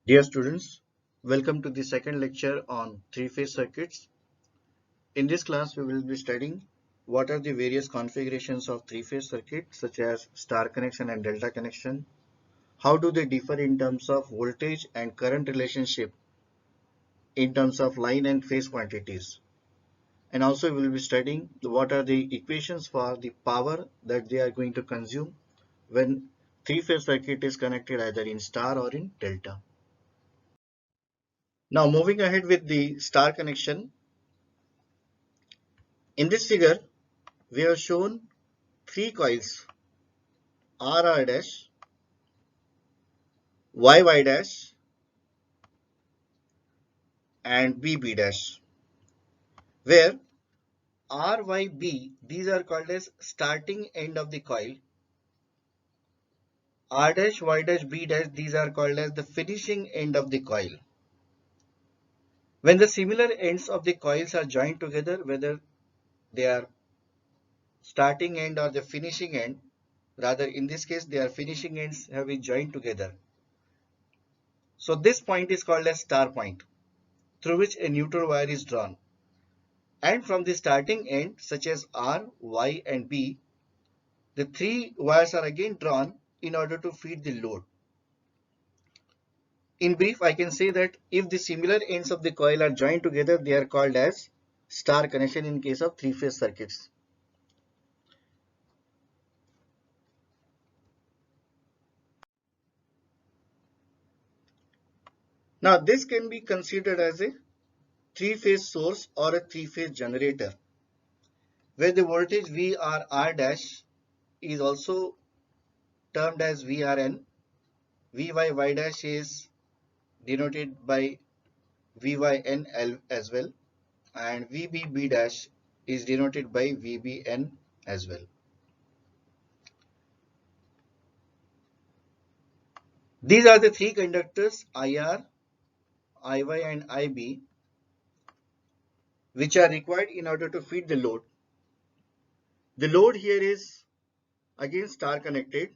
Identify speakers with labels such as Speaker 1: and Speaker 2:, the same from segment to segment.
Speaker 1: Dear students, welcome to the second lecture on three-phase circuits. In this class, we will be studying what are the various configurations of three-phase circuit such as star connection and delta connection. How do they differ in terms of voltage and current relationship in terms of line and phase quantities. And also we will be studying what are the equations for the power that they are going to consume when three-phase circuit is connected either in star or in delta. Now moving ahead with the star connection. In this figure, we have shown three coils RR dash, YY dash and BB dash, where RYB, these are called as starting end of the coil. R dash, Y dash, B dash, these are called as the finishing end of the coil. When the similar ends of the coils are joined together, whether they are starting end or the finishing end, rather in this case they are finishing ends have been joined together. So this point is called as star point, through which a neutral wire is drawn. And from the starting end, such as R, Y and B, the three wires are again drawn in order to feed the load. In brief, I can say that if the similar ends of the coil are joined together, they are called as star connection in case of three-phase circuits. Now this can be considered as a three-phase source or a three-phase generator, where the voltage VR dash is also termed as VRN. VYY dash is denoted by VYN as well, and VBB dash is denoted by VBN as well. These are the three conductors IR, IY and IB, which are required in order to feed the load. The load here is again star connected.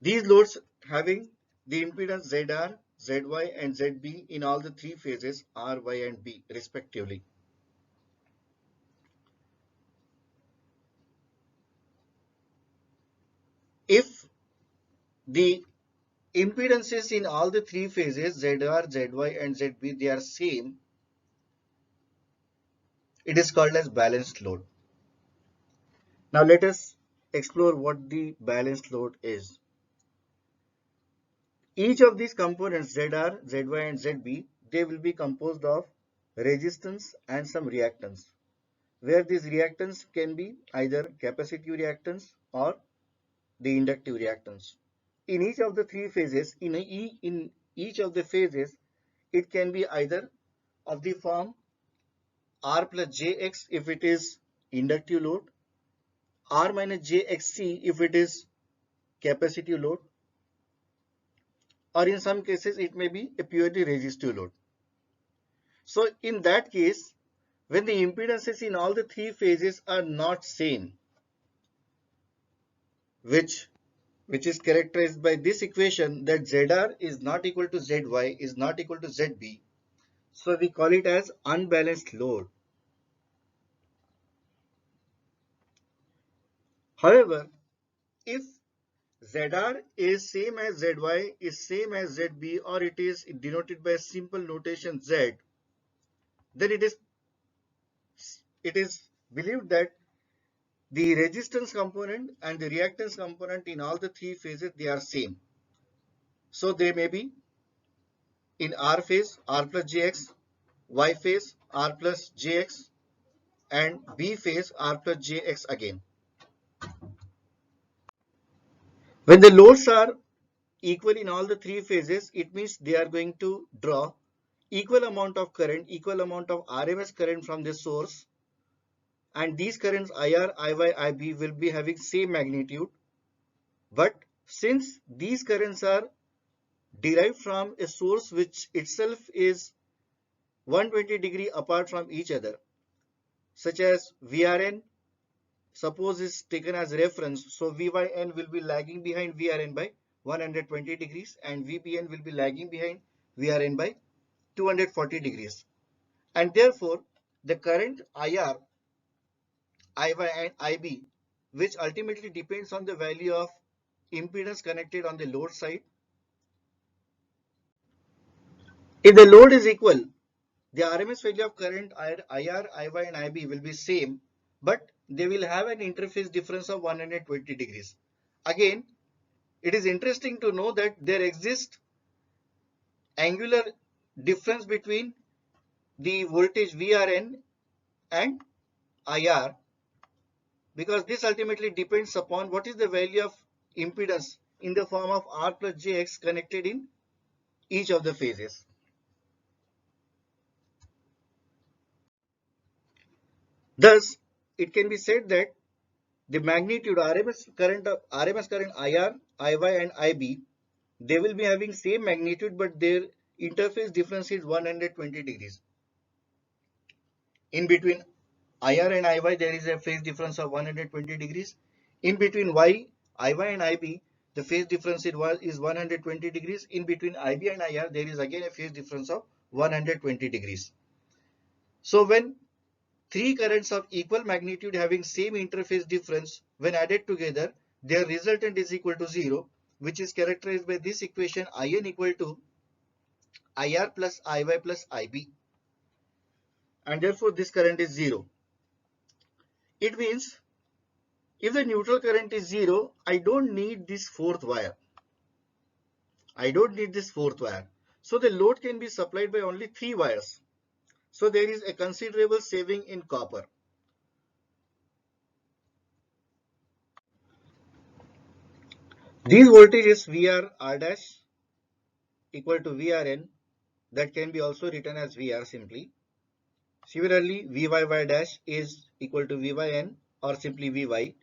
Speaker 1: These loads having the impedance ZR, ZY and ZB in all the three phases R, Y and B respectively. If the impedances in all the three phases ZR, ZY and ZB they are same, it is called as balanced load. Now let us explore what the balanced load is. Each of these components ZR, ZY and ZB, they will be composed of resistance and some reactance, where these reactance can be either capacitive reactance or the inductive reactance. In each of the three phases, in each of the phases, it can be either of the form R plus jx if it is inductive load, R minus jxc if it is capacitive load, or in some cases it may be a purely resistive load. So in that case, when the impedances in all the three phases are not same, which is characterized by this equation that ZR is not equal to ZY is not equal to ZB, so we call it as unbalanced load. However, if ZR is same as ZY is same as ZB, or it is denoted by a simple notation Z, then it is believed that the resistance component and the reactance component in all the three phases they are same. So they may be in R phase R plus jx, Y phase R plus jx, and B phase R plus jx again. When the loads are equal in all the three phases, it means they are going to draw equal amount of current, equal amount of RMS current from the source, and these currents IR, IY, IB will be having same magnitude. But since these currents are derived from a source which itself is 120 degree apart from each other, such as VRN, suppose is taken as reference, so VYN will be lagging behind VRN by 120 degrees, and VBN will be lagging behind VRN by 240 degrees. And therefore, the current IR, IY and IB, which ultimately depends on the value of impedance connected on the load side. If the load is equal, the RMS value of current IR, IY and IB will be same, but they will have an interface difference of 120 degrees. Again, it is interesting to know that there exists angular difference between the voltage VRN and IR, because this ultimately depends upon what is the value of impedance in the form of R plus JX connected in each of the phases. Thus, it can be said that the magnitude RMS current IR, IY and IB, they will be having same magnitude, but their interface difference is 120 degrees. In between IR and IY, there is a phase difference of 120 degrees. In between IY and IB, the phase difference is 120 degrees. In between IB and IR, there is again a phase difference of 120 degrees. So when three currents of equal magnitude having same interface difference, when added together, their resultant is equal to 0, which is characterized by this equation IN equal to IR plus IY plus IB. And therefore, this current is 0. It means if the neutral current is 0, I don't need this fourth wire. So the load can be supplied by only 3 wires. So there is a considerable saving in copper. These voltages VR R dash equal to VRN, that can be also written as VR simply. Similarly, VYY dash is equal to VYN or simply VY,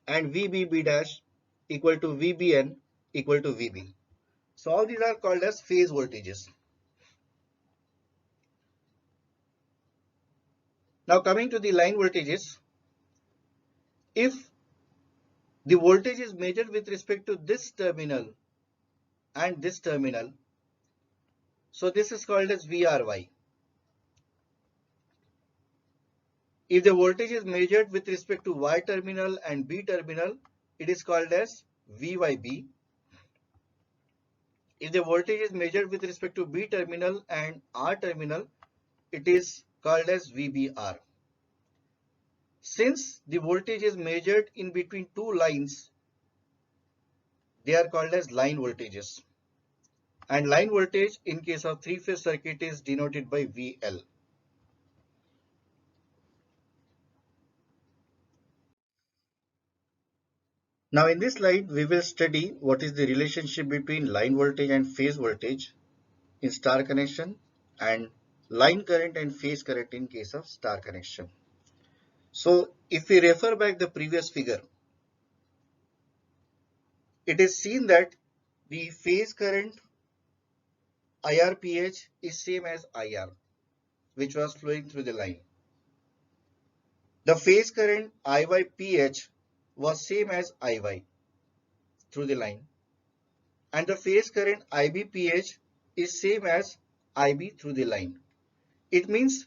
Speaker 1: and VBB dash equal to VBN equal to VB. So all these are called as phase voltages. Now coming to the line voltages, if the voltage is measured with respect to this terminal and this terminal, so this is called as VRY. If the voltage is measured with respect to Y terminal and B terminal, it is called as VYB. If the voltage is measured with respect to B terminal and R terminal, it is called as VBR. Since the voltage is measured in between two lines, they are called as line voltages. And line voltage in case of three-phase circuit is denoted by VL. Now in this slide, we will study what is the relationship between line voltage and phase voltage in star connection, and line current and phase current in case of star connection. So if we refer back the previous figure, it is seen that the phase current IRPH is same as IR, which was flowing through the line. The phase current IYPH was same as IY through the line, and the phase current IBPH is same as IB through the line. It means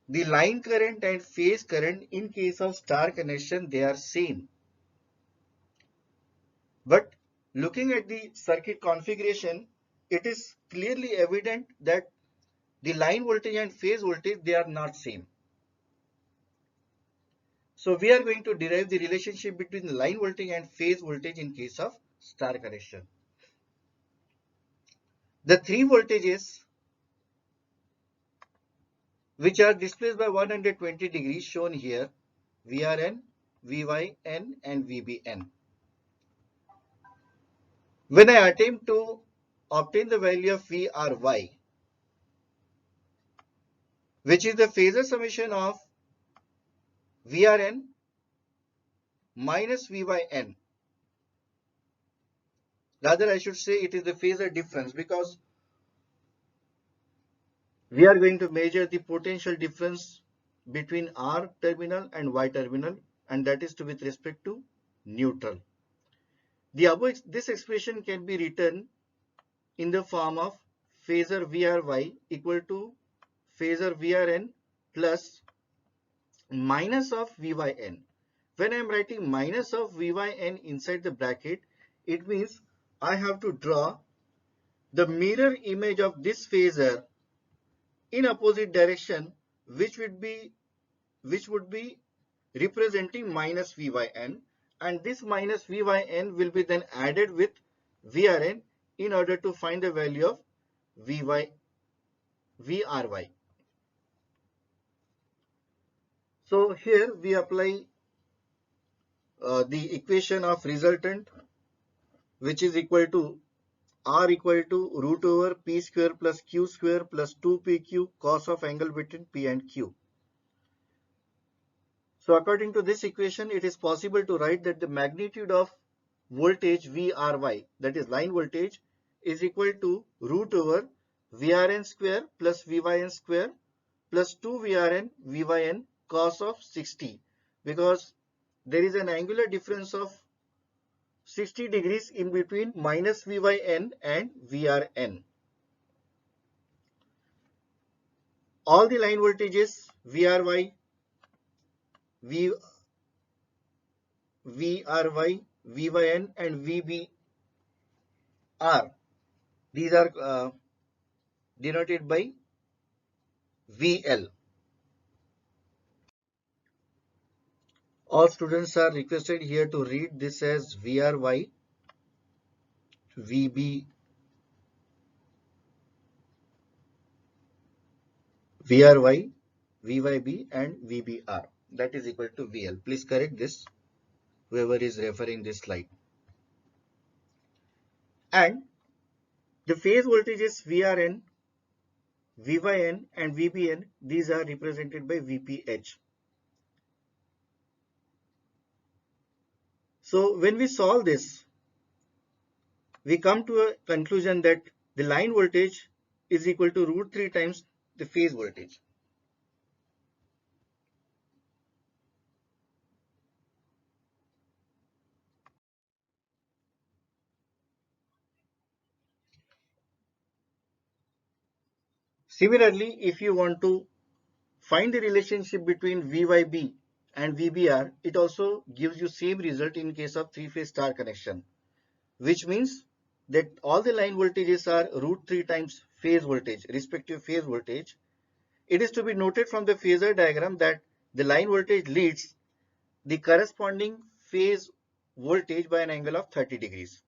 Speaker 1: the line current and phase current in case of star connection, they are same. But looking at the circuit configuration, it is clearly evident that the line voltage and phase voltage, they are not same. So we are going to derive the relationship between the line voltage and phase voltage in case of star connection. The three voltages which are displaced by 120 degrees shown here, VRN, VYN and VBN. When I attempt to obtain the value of VRY, which is the phasor summation of VRN minus VYN, rather I should say it is the phasor difference, because we are going to measure the potential difference between R terminal and Y terminal, and that is to with respect to neutral. This expression can be written in the form of phasor VRY equal to phasor VRN plus minus of VYN. When I am writing minus of VYN inside the bracket, it means I have to draw the mirror image of this phasor in opposite direction, which would be representing minus Vyn, and this minus Vyn will be then added with Vrn in order to find the value of Vry. So here we apply the equation of resultant, which is equal to R equal to root over P square plus Q square plus 2PQ cos of angle between P and Q. So according to this equation, it is possible to write that the magnitude of voltage Vry, that is line voltage, is equal to root over Vrn square plus Vyn square plus 2 Vrn Vyn cos of 60, because there is an angular difference of 60 degrees in between minus Vyn and Vrn. All the line voltages Vry, Vyn and Vb are, these are denoted by VL. All students are requested here to read this as VRY, VB, VRY, VYB and VBR. That is equal to VL. Please correct this, whoever is referring this slide. And the phase voltages VRN, VYN and VBN, these are represented by VPH. So when we solve this, we come to a conclusion that the line voltage is equal to root 3 times the phase voltage. Similarly, if you want to find the relationship between VYB and VBR, it also gives you same result in case of three-phase star connection, which means that all the line voltages are root 3 times phase voltage, respective phase voltage. It is to be noted from the phasor diagram that the line voltage leads the corresponding phase voltage by an angle of 30 degrees.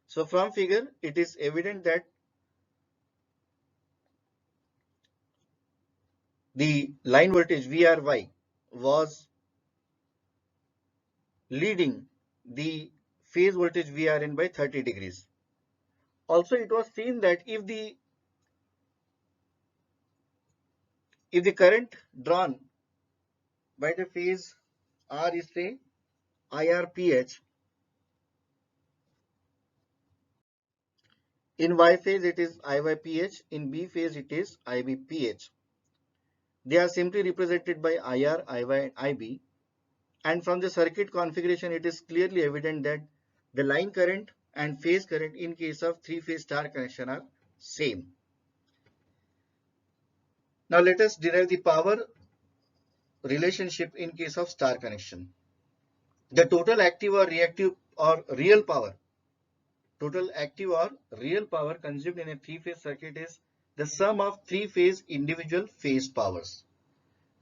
Speaker 1: So from figure, it is evident that the line voltage VRY was leading the phase voltage VRN by 30 degrees. Also, it was seen that if the current drawn by the phase R is say IRPH, in Y phase it is IYPH, in B phase it is IBPH. They are simply represented by IR, IY and IB. And from the circuit configuration, it is clearly evident that the line current and phase current in case of three-phase star connection are same. Now let us derive the power relationship in case of star connection. The total active or reactive or real power, total active or real power consumed in a three-phase circuit is the sum of three-phase individual phase powers,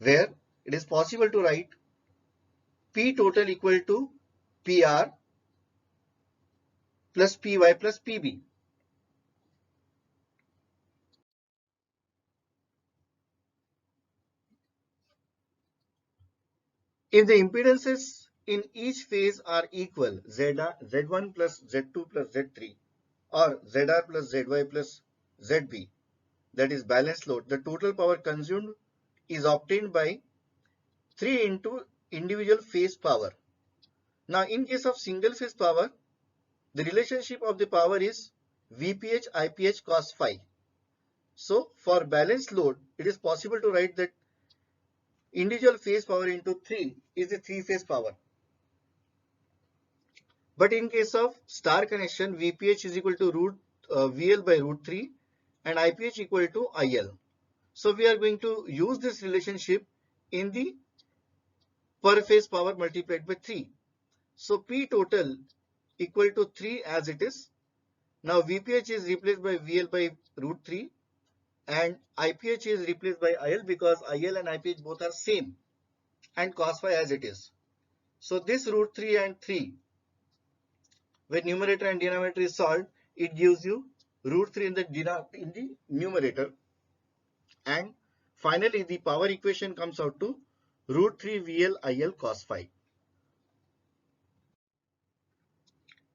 Speaker 1: where it is possible to write P total equal to PR plus PY plus PB. If the impedances in each phase are equal, Z1 plus Z2 plus Z3 or ZR plus ZY plus ZB, that is balanced load, the total power consumed is obtained by 3 into individual phase power. Now in case of single phase power, the relationship of the power is VPH IPH cos phi. So for balanced load, it is possible to write that individual phase power into 3 is the three phase power. But in case of star connection, VPH is equal to VL by root 3 and IPH equal to IL. So we are going to use this relationship in the per phase power multiplied by 3. So P total equal to 3 as it is. Now VPH is replaced by VL by root 3 and IPH is replaced by IL because IL and IPH both are same and cos phi as it is. So this root 3 and 3, when numerator and denominator is solved, it gives you root 3 in the numerator, and finally the power equation comes out to root 3 VL IL cos phi.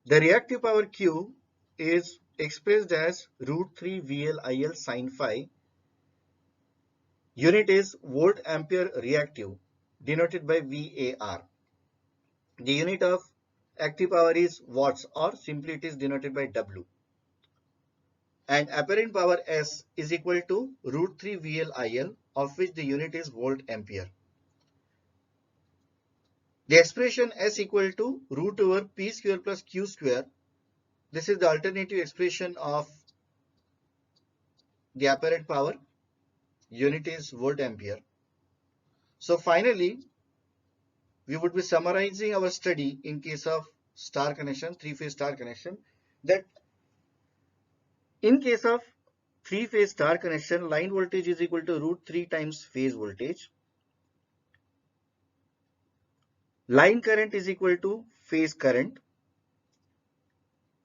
Speaker 1: The reactive power Q is expressed as root 3 VL IL sin phi. Unit is volt ampere reactive, denoted by VAR. The unit of active power is watts, or simply it is denoted by W. And apparent power S is equal to root 3 VL IL, of which the unit is volt ampere. The expression S equal to root over P square plus Q square. This is the alternative expression of the apparent power. Unit is volt ampere. So finally, we would be summarizing our study in case of star connection, three-phase star connection, that in case of three-phase star connection, line voltage is equal to root 3 times phase voltage. Line current is equal to phase current.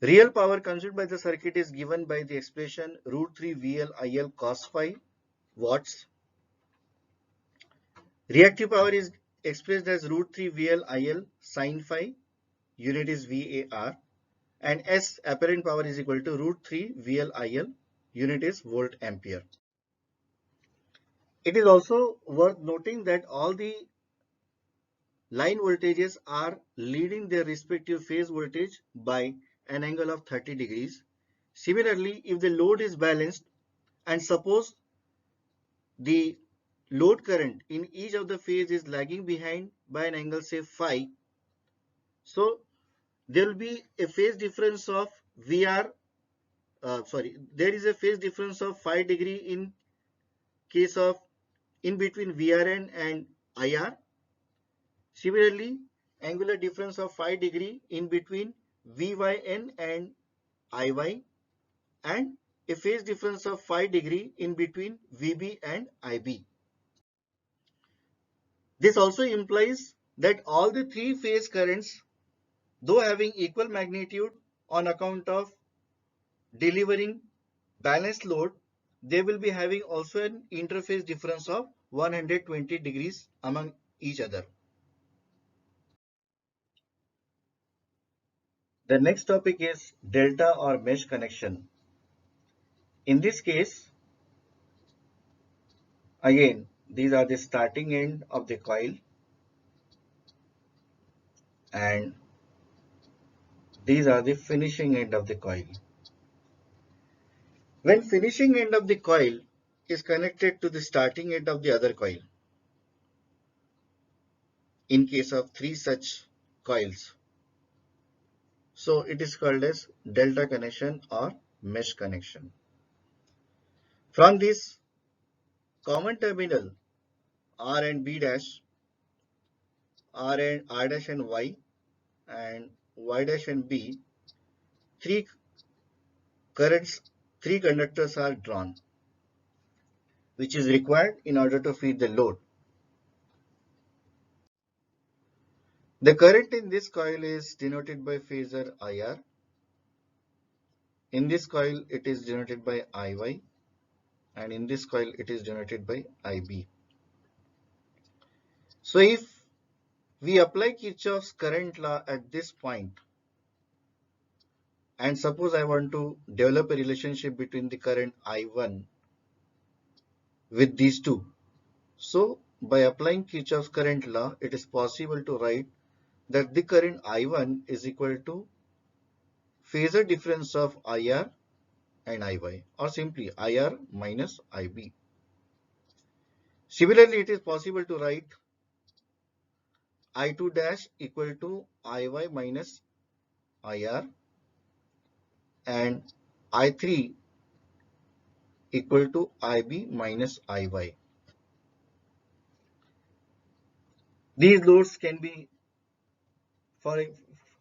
Speaker 1: Real power consumed by the circuit is given by the expression root 3 VL IL cos phi watts. Reactive power is expressed as root 3 VL IL sin phi, unit is VAR, and S apparent power is equal to root 3 VL IL, unit is volt ampere. It is also worth noting that all the line voltages are leading their respective phase voltage by an angle of 30 degrees. Similarly, if the load is balanced and suppose the load current in each of the phase is lagging behind by an angle say phi, so there will be a phase difference of there is a phase difference of 5 degree in case of in between VRN and IR. Similarly, angular difference of 5 degree in between VYN and IY, and a phase difference of 5 degree in between VB and IB. This also implies that all the three phase currents, though having equal magnitude on account of delivering balanced load, they will be having also an interface difference of 120 degrees among each other. The next topic is delta or mesh connection. In this case, again, these are the starting end of the coil and these are the finishing end of the coil. When finishing end of the coil is connected to the starting end of the other coil, in case of three such coils, so it is called as delta connection or mesh connection. From this common terminal R and B dash, R dash and Y dash and B, three currents, three conductors are drawn, which is required in order to feed the load. The current in this coil is denoted by phasor IR. In this coil, it is denoted by IY, and in this coil, it is denoted by IB. So if we apply Kirchhoff's current law at this point, and suppose I want to develop a relationship between the current I1 with these two. So by applying Kirchhoff's current law, it is possible to write that the current I1 is equal to phasor difference of IR and IY, or simply IR minus IB. Similarly, it is possible to write I2 dash equal to IY minus IR and I3 equal to IB minus IY. These loads can be, for,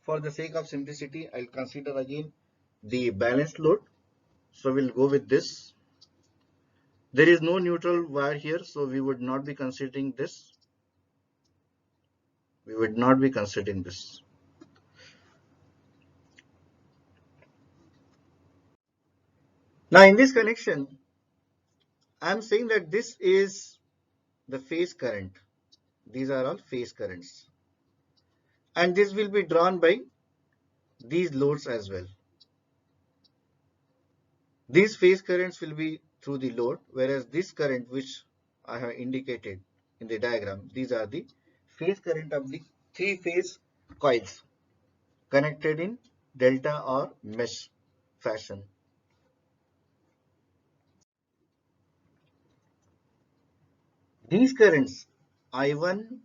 Speaker 1: for the sake of simplicity, I'll consider again the balanced load. So we'll go with this. There is no neutral wire here, so we would not be considering this. We would not be considering this. Now in this connection, I'm saying that this is the phase current. These are all phase currents. And this will be drawn by these loads as well. These phase currents will be through the load, whereas this current which I have indicated in the diagram, these are the phase current of the three phase coils connected in delta or mesh fashion. These currents I1,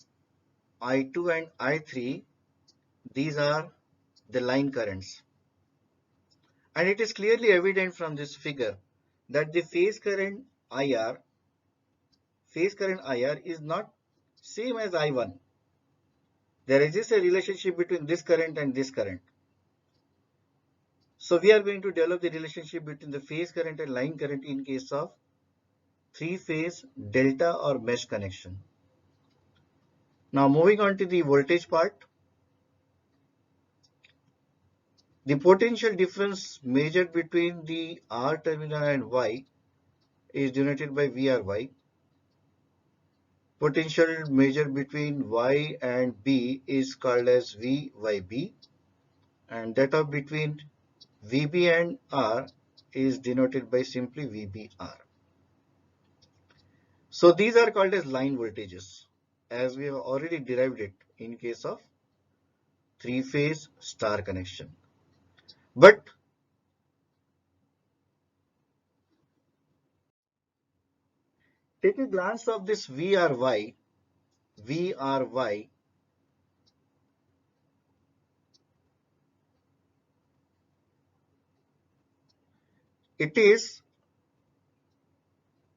Speaker 1: I2 and I3, these are the line currents. And it is clearly evident from this figure that the phase current IR is not same as I1. There exists a relationship between this current and this current. So we are going to develop the relationship between the phase current and line current in case of three-phase delta or mesh connection. Now moving on to the voltage part. The potential difference measured between the R terminal and Y is denoted by VRY. Potential measured between Y and B is called as VYB, and that of between VB and R is denoted by simply VBR. So these are called as line voltages, as we have already derived it in case of three-phase star connection. But take a glance of this VRY. VRY it is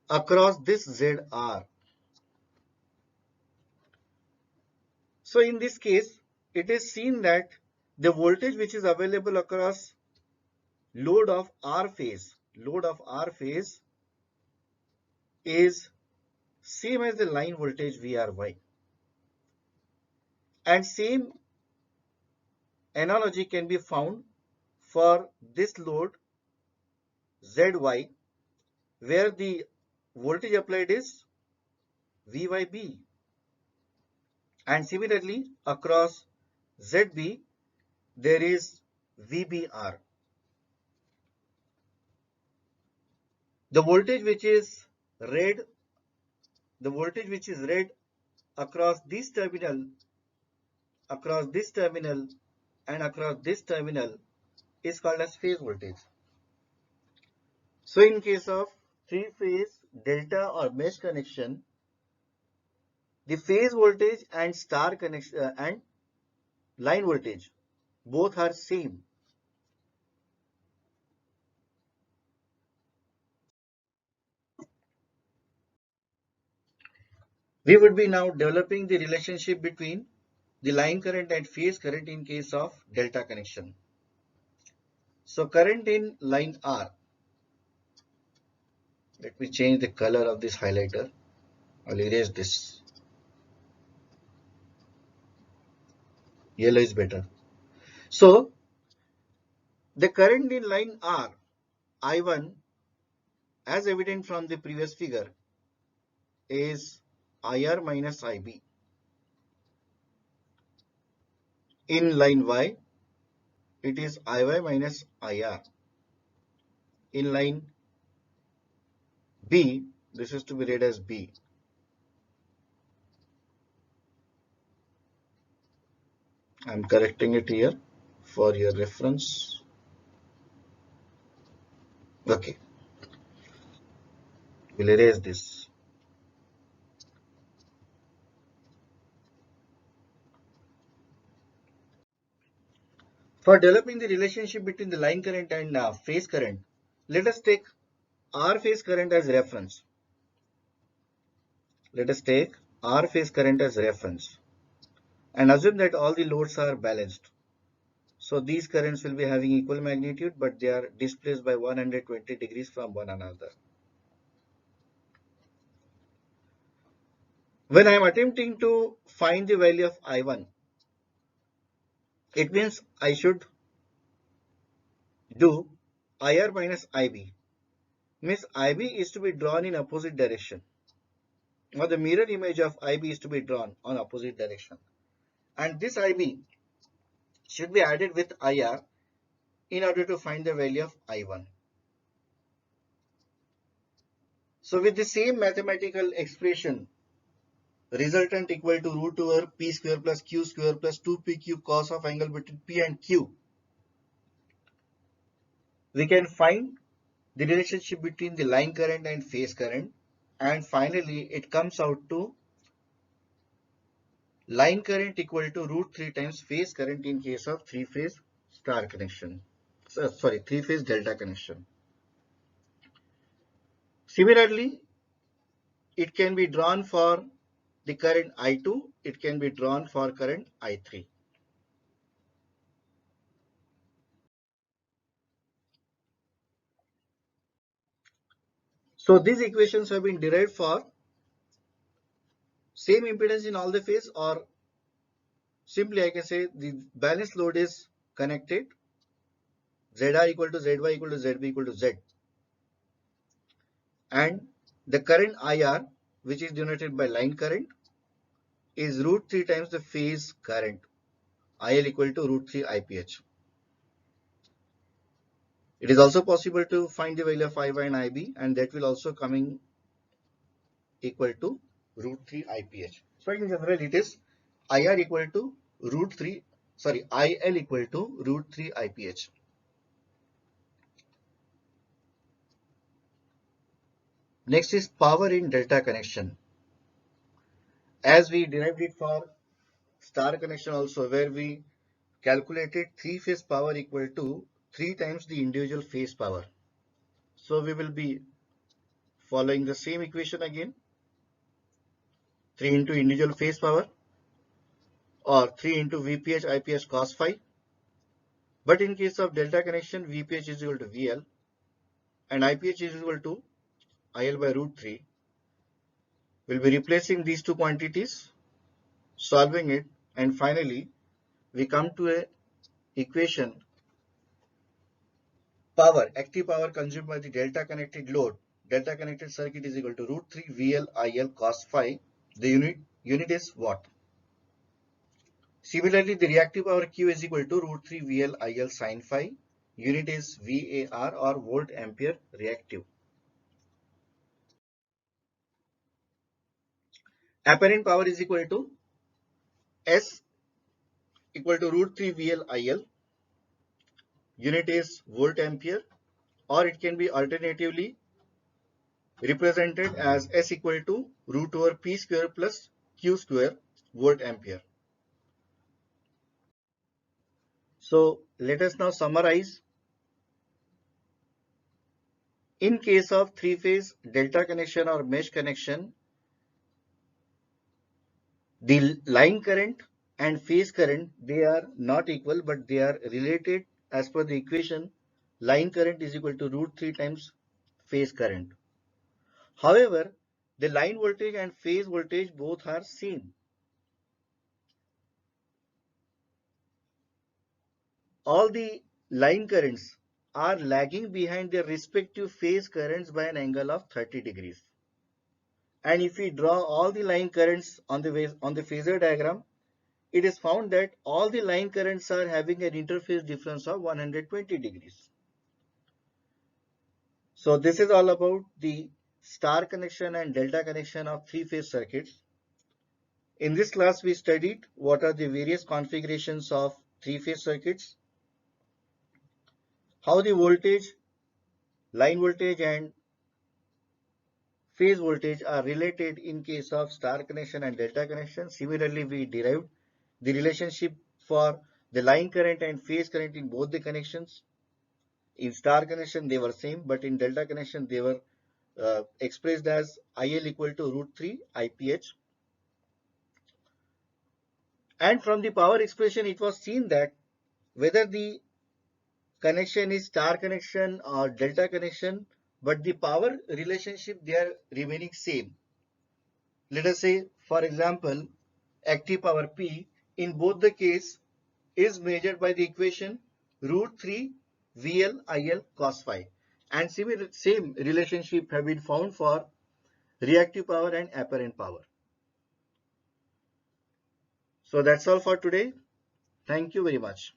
Speaker 1: across this ZR. So in this case, it is seen that the voltage which is available across load of R phase is same as the line voltage VRY. And same analogy can be found for this load ZY, where the voltage applied is VYB. And similarly, across ZB, there is VBR. The voltage which is red, the voltage which is red across this terminal, and across this terminal is called as phase voltage. So in case of three-phase delta or mesh connection, the phase voltage and star connection and line voltage both are same. We would be now developing the relationship between the line current and phase current in case of delta connection. So current in line R, let me change the color of this highlighter. I'll erase this. Yellow is better. So the current in line R, I1, as evident from the previous figure, is IR minus IB. In line Y, it is IY minus IR. In line B, this is to be read as B. I'm correcting it here for your reference. Okay, we'll erase this. For developing the relationship between the line current and phase current, let us take R phase current as reference. Let us take R phase current as reference and assume that all the loads are balanced. So these currents will be having equal magnitude, but they are displaced by 120 degrees from one another. When I am attempting to find the value of I1, it means I should do IR minus IB. Means IB is to be drawn in opposite direction, or the mirror image of IB is to be drawn on opposite direction. And this IB should be added with IR in order to find the value of I1. So with the same mathematical expression, resultant equal to root over P square plus Q square plus 2PQ cos of angle between P and Q, we can find the relationship between the line current and phase current, and finally it comes out to line current equal to root 3 times phase current in case of three-phase star connection. Three-phase delta connection. Similarly, it can be drawn for the current I2, it can be drawn for current I3. So these equations have been derived for same impedance in all the phase, or simply I can say the balanced load is connected, ZR equal to ZY equal to ZB equal to Z, and the current IR, which is denoted by line current, is root 3 times the phase current, IL equal to root 3 IPH. It is also possible to find the value of IY and IB, and that will also coming equal to root 3 IPH. So in general, it is IR equal to root 3, IL equal to root 3 IPH. Next is power in delta connection. As we derived it for star connection also, where we calculated three-phase power equal to 3 times the individual phase power. So we will be following the same equation again, 3 into individual phase power, or 3 into VPH IPH cos phi. But in case of delta connection, VPH is equal to VL and IPH is equal to IL by root 3. We'll be replacing these two quantities, solving it, and finally we come to a equation: power, active power consumed by the delta connected load, delta connected circuit, is equal to root 3 VL IL cos phi. The unit is watt. Similarly, the reactive power Q is equal to root 3 VL IL sin phi. Unit is VAR, or volt ampere reactive. Apparent power is equal to S equal to root 3 VL IL. Unit is volt ampere, or it can be alternatively represented as S equal to root over P square plus Q square volt ampere. So let us now summarize. In case of three-phase delta connection or mesh connection, the line current and phase current, they are not equal, but they are related as per the equation. Line current is equal to root 3 times phase current. However, the line voltage and phase voltage both are same. All the line currents are lagging behind their respective phase currents by an angle of 30 degrees. And if we draw all the line currents on the phasor diagram, it is found that all the line currents are having an interface difference of 120 degrees. So this is all about the star connection and delta connection of three-phase circuits. In this class, we studied what are the various configurations of three-phase circuits, how the voltage, line voltage and phase voltage are related in case of star connection and delta connection. Similarly, we derived the relationship for the line current and phase current in both the connections. In star connection they were same, but in delta connection they were expressed as IL equal to root 3 IPH. And from the power expression it was seen that whether the connection is star connection or delta connection, but the power relationship they are remaining same. Let us say, for example, active power P in both the case is measured by the equation root 3 VL IL cos phi, and same relationship have been found for reactive power and apparent power. So that's all for today. Thank you very much.